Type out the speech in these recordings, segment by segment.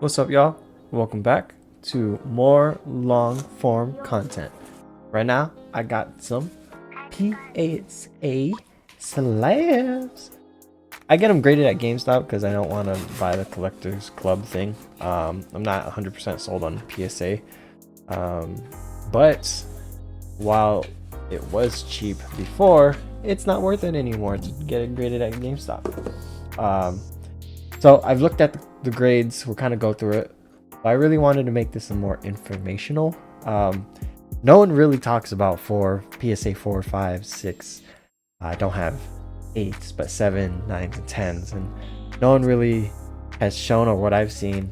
What's up, y'all? Welcome back to more long form content. Right now, I got some PSA slabs. I get them graded at GameStop because I don't want to buy the collector's club thing. I'm not 100% sold on PSA. But while it was cheap before, it's not worth it anymore to get it graded at GameStop. So I've looked at the grades. We'll kind of go through it. But I really wanted to make this a more informational. No one really talks about PSA 4, 5, 6. I don't have 8s, but 7, 9s, and 10s. And no one really has shown, or what I've seen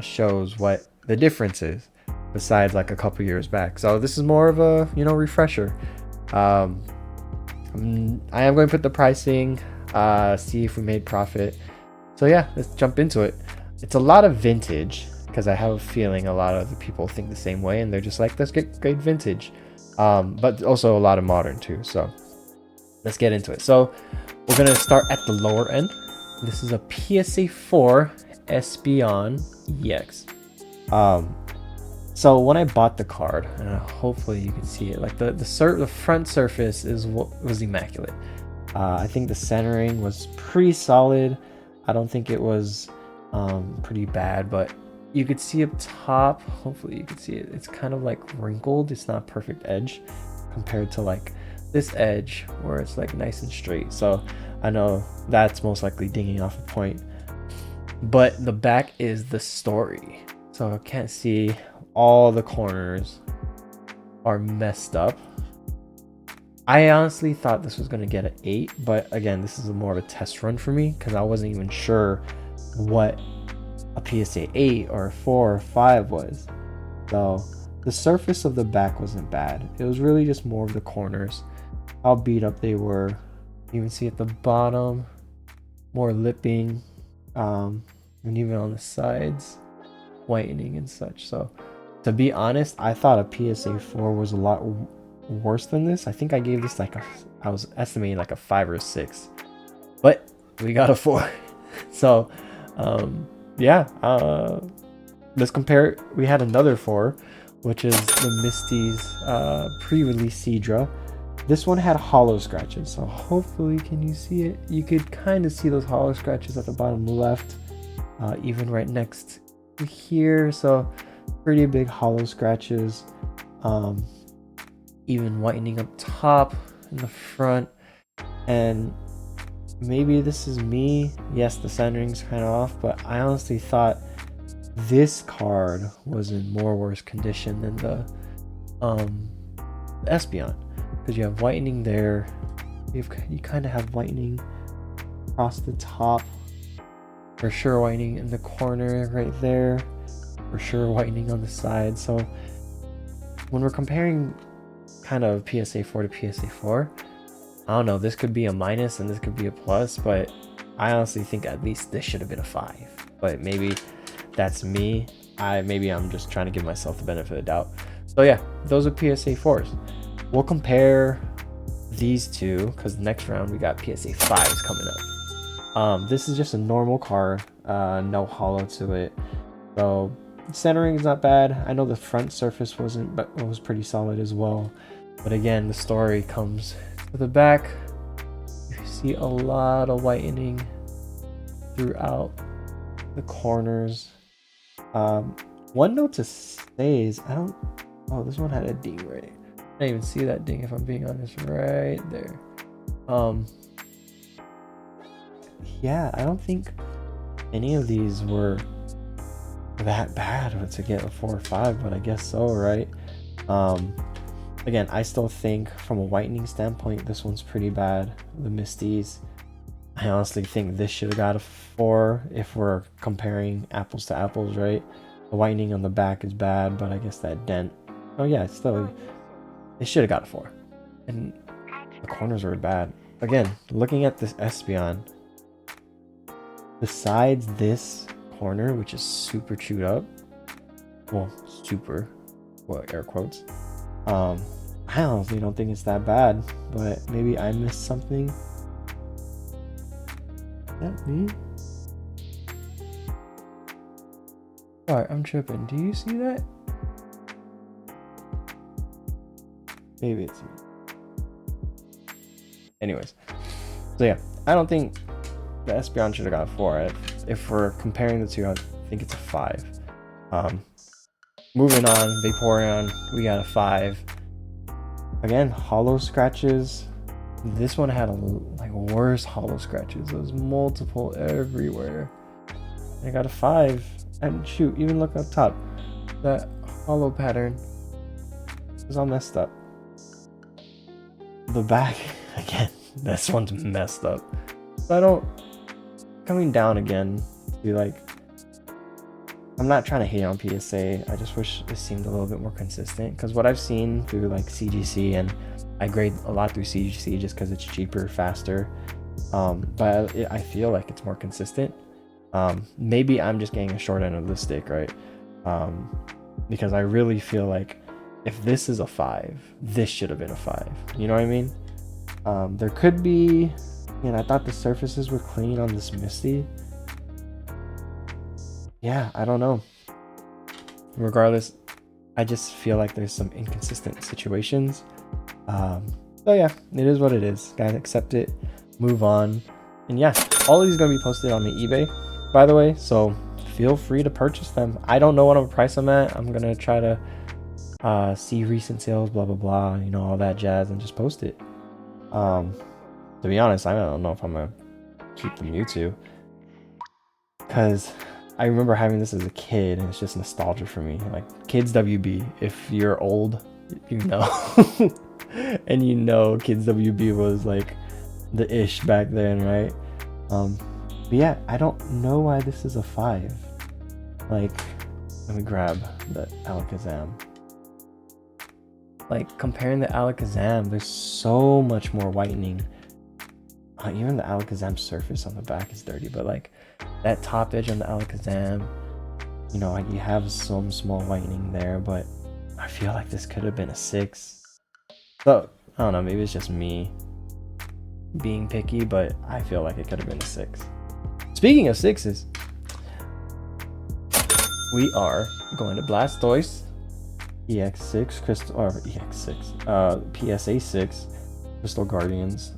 shows what the difference is besides like a couple years back. So this is more of a refresher. I am going to put the pricing, see if we made profit. So yeah, let's jump into it. It's a lot of vintage because I have a feeling a lot of the people think the same way and they're just like, let's get great vintage. But also a lot of modern too. So let's get into it. So we're going to start at the lower end. This is a PSA 4 Espeon EX. So when I bought the card, hopefully you can see it, like the front surface was immaculate. I think the centering was pretty solid. I don't think it was pretty bad, but you could see up top, hopefully you can see it, it's kind of like wrinkled. It's not perfect edge compared to like this edge where it's like nice and straight. So I know that's most likely dinging off a point, but the back is the story. So I can't see, all the corners are messed up. I honestly thought this was going to get an 8, but again, this is more of a test run for me because I wasn't even sure what a PSA 8 or a 4 or 5 was. So the surface of the back wasn't bad. It was really just more of the corners, how beat up they were. You can see at the bottom, more lipping, and even on the sides, whitening and such. So to be honest, I thought a PSA 4 was a lot worse than this. I think I gave this I was estimating like a 5 or a 6, but we got a 4. So yeah, let's compare it. We had another 4, which is the Misty's pre-release Seadra. This one had hollow scratches, so hopefully, can you see it? You could kind of see those hollow scratches at the bottom left, even right next to here. So pretty big hollow scratches, even whitening up top in the front. And maybe this is me, yes, the centering's kind of off, but I honestly thought this card was in more worse condition than the Espeon, because you have whitening there, you kind of have whitening across the top, for sure whitening in the corner right there, for sure whitening on the side. So when we're comparing kind of PSA 4 to PSA 4, I don't know, this could be a minus and this could be a plus, but I honestly think at least this should have been a 5. But maybe that's me. Maybe I'm just trying to give myself the benefit of the doubt. So yeah, those are PSA 4s. We'll compare these two because next round we got PSA 5s coming up. This is just a normal card, no hollow to it. So centering is not bad. I know the front surface wasn't, but it was pretty solid as well. But again, the story comes to the back. You see a lot of whitening throughout the corners. One note to say is oh, this one had a ding right. I didn't even see that ding, if I'm being honest, right there. Yeah, I don't think any of these were that bad to get a 4 or 5, but I guess so, right? Again, I still think from a whitening standpoint, this one's pretty bad. The Misty's, I honestly think this should have got a 4 if we're comparing apples to apples, right? The whitening on the back is bad, but I guess that dent, oh yeah, it's still, they should have got a 4. And the corners were bad. Again, looking at this Espeon, besides this corner, which is super chewed up, well, super, well, air quotes, I honestly don't think it's that bad, but maybe I missed something. Is that me? Alright, I'm tripping. Do you see that? Maybe it's me. Anyways, so yeah, I don't think the Espeon should have got a 4. If we're comparing the two, I think it's a 5. Moving on, Vaporeon, we got a 5. Again, hollow scratches. This one had like worse hollow scratches. There was multiple everywhere. I got a 5. And shoot, even look up top. That hollow pattern is all messed up. The back, again, this one's messed up. So coming down again, be like, I'm not trying to hate on PSA. I just wish it seemed a little bit more consistent. Because what I've seen through like CGC, and I grade a lot through CGC just because it's cheaper, faster. But I feel like it's more consistent. Maybe I'm just getting a short end of the stick, right? Because I really feel like if this is a 5, this should have been a 5. You know what I mean? There could be, I thought the surfaces were clean on this Misty. Yeah, I don't know. Regardless, I just feel like there's some inconsistent situations. So yeah, it is what it is. Guys, accept it, move on. And yeah, all of these are going to be posted on the eBay, by the way. So feel free to purchase them. I don't know what I'm price them at. I'm going to try to see recent sales, blah, blah, blah, all that jazz, and just post it. To be honest, I don't know if I'm going to keep the Mewtwo. Because I remember having this as a kid, and it's just nostalgia for me. Like, Kids WB, if you're old, you know. And Kids WB was like the ish back then, right? But yeah, I don't know why this is a 5. Like, let me grab the Alakazam. Like, comparing the Alakazam, there's so much more whitening. Even the Alakazam surface on the back is dirty, but like that top edge on the Alakazam, you have some small whitening there, but I feel like this could have been a 6. So I don't know, maybe it's just me being picky, but I feel like it could have been a 6. Speaking of 6s, we are going to Blastoise EX6 Crystal, or EX6 PSA 6 Crystal Guardians.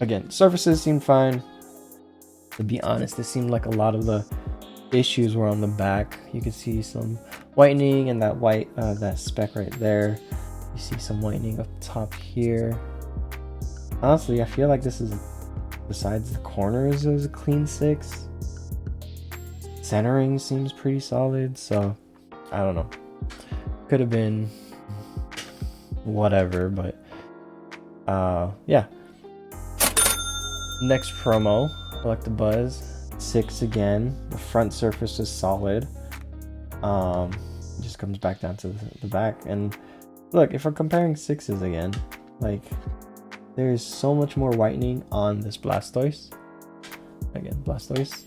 Again, surfaces seem fine. To be honest, it seemed like a lot of the issues were on the back. You can see some whitening and that white, that speck right there. You see some whitening up top here. Honestly, I feel like this is, besides the corners, it was a clean 6. Centering seems pretty solid, so I don't know. Could have been whatever, but yeah. Next promo, Electabuzz 6 again. The front surface is solid. It just comes back down to the back. And look, if we're comparing 6s again, like, there's so much more whitening on this Blastoise. Again, Blastoise.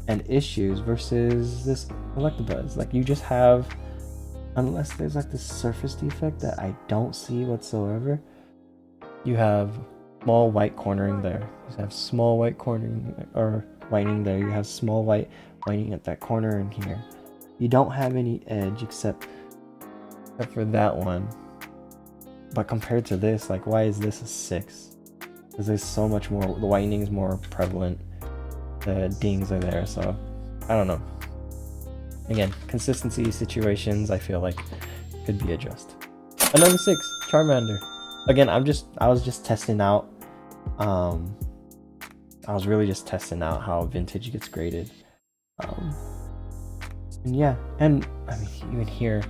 And issues versus this Electabuzz. Like, you just have, unless there's like this surface defect that I don't see whatsoever, you have small white cornering there. You have small white cornering or whitening there. You have small white whitening at that corner in here. You don't have any edge except for that one. But compared to this, like, why is this a 6? Because there's so much more. The whitening is more prevalent. The dings are there, so I don't know. Again, consistency situations, I feel like could be addressed. Another 6, Charmander. Again, I was just testing out. I was really just testing out how vintage gets graded. And yeah, and I mean, even here,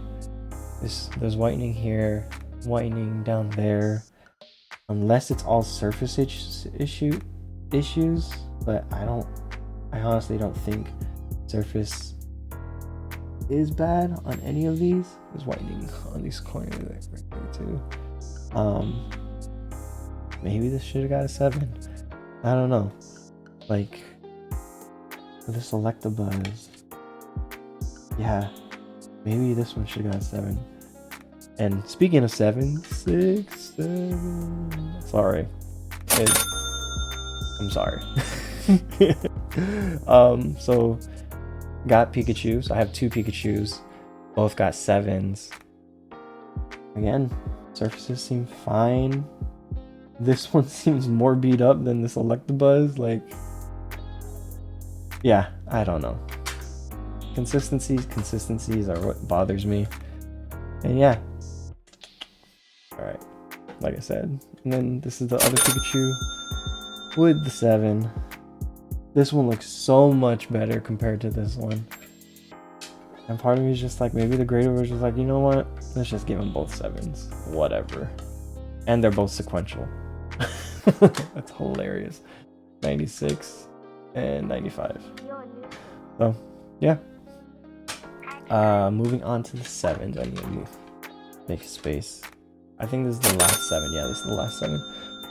there's whitening here, whitening down there. Unless it's all surface issues, but I honestly don't think surface is bad on any of these. There's whitening on these corners right there too. Maybe this should have got a 7. I don't know. Like, this Electabuzz, yeah, maybe this one should have got a 7. And speaking of 7, 6, 7. Sorry. I'm sorry. So got Pikachu. So I have 2 Pikachus. Both got 7s. Again, surfaces seem fine. This one seems more beat up than this Electabuzz. Like, yeah, I don't know. Consistencies are what bothers me. And yeah. Alright, like I said. And then this is the other Pikachu with the 7. This one looks so much better compared to this one. And part of me is just like, maybe the greater version was like, you know what? Let's just give them both 7s. Whatever. And they're both sequential. That's hilarious. 96 and 95. So, yeah. Moving on to the 7s. I need to make space. I think this is the last 7. Yeah, this is the last 7.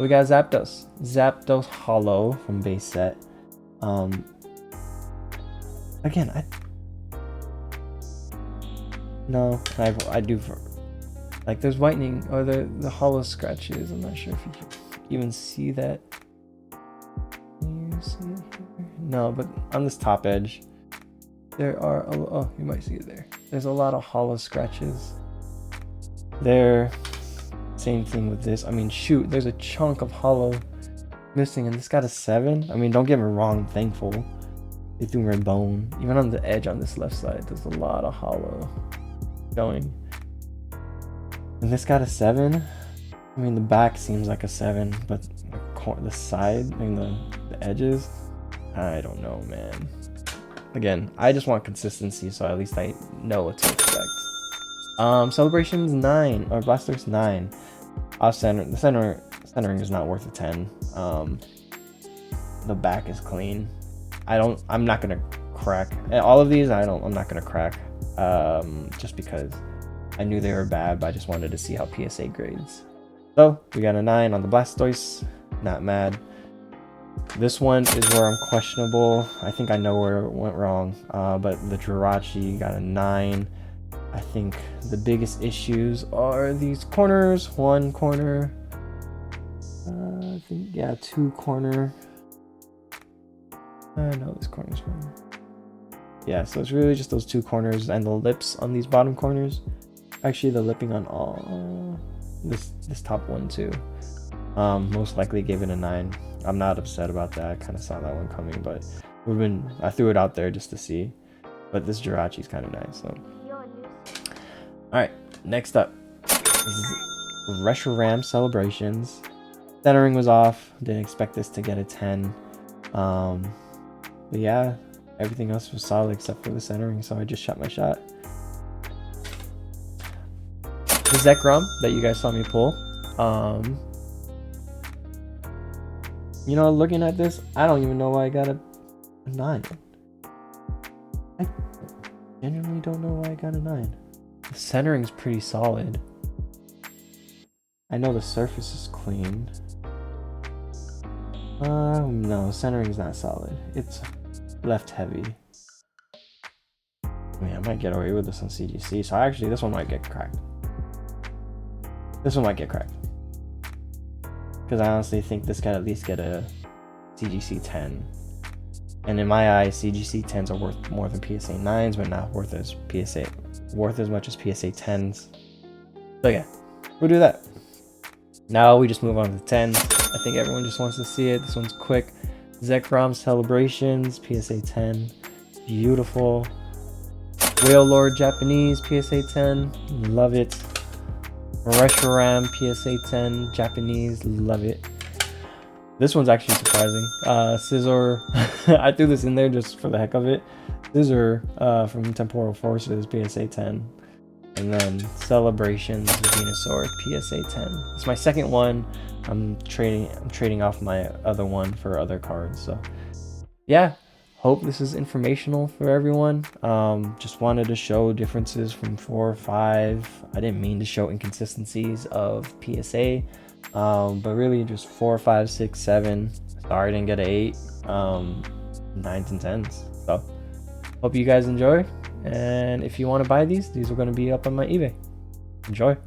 We got Zapdos. Zapdos Hollow from base set. Again, I do for, like, there's whitening or the hollow scratches. I'm not sure if you can even see that. Can you see it here? No, but on this top edge there are oh, you might see it there. There's a lot of hollow scratches there. Same thing with this. I mean, shoot, there's a chunk of hollow missing, and this got a 7. I mean, don't get me wrong, I'm thankful they threw red bone. Even on the edge on this left side, there's a lot of hollow going. And this got a 7. I mean, the back seems like a 7, but the side, I mean, the edges, I don't know, man. Again, I just want consistency, so at least I know what to expect. Celebrations 9, or Blastoise 9. Off center, the centering is not worth a 10. The back is clean. I'm not gonna crack all of these. I'm not gonna crack, just because I knew they were bad, but I just wanted to see how PSA grades. So we got a 9 on the Blastoise. Not mad. This one is where I'm questionable. I think I know where it went wrong, but the Jirachi got a 9. I think the biggest issues are these corners. One corner, I think, yeah, 2 corner. No, this corner's fine. Yeah, so it's really just those 2 corners and the lips on these bottom corners. Actually, the lipping on all this top one too. Most likely gave it a 9. I'm not upset about that. I kind of saw that one coming, but I threw it out there just to see. But this Jirachi's kind of nice. So, all right, next up, this is Reshiram Celebrations. Centering was off. Didn't expect this to get a 10. But yeah, everything else was solid except for the centering, so I just shot my shot. The Zekrom that you guys saw me pull. You know, looking at this, I don't even know why I got a 9. I genuinely don't know why I got a 9. The centering's pretty solid. I know the surface is clean. No, centering's not solid. It's left heavy. I mean, I might get away with this on CGC, so actually this one might get cracked. This one might get cracked. Because I honestly think this could at least get a CGC 10. And in my eyes, CGC 10s are worth more than PSA 9s, but not worth as much as PSA 10s. So yeah, we'll do that. Now we just move on to the 10s. I think everyone just wants to see it. This one's quick. Zekrom Celebrations, PSA 10. Beautiful. Whale Lord Japanese, PSA 10. Love it. Reshiram PSA 10 Japanese, love it. This one's actually surprising. Scizor, I threw this in there just for the heck of it. Scissor from Temporal Forces, PSA 10. And then Celebrations Venusaur, PSA 10. It's my second one. I'm trading off my other one for other cards. So yeah, hope this is informational for everyone. Just wanted to show differences from 4 or 5. I didn't mean to show inconsistencies of PSA, but really just 4, 5, 6, 7. Sorry I didn't get an 8. 9s and 10s. So hope you guys enjoy, and if you want to buy these are going to be up on my eBay. Enjoy.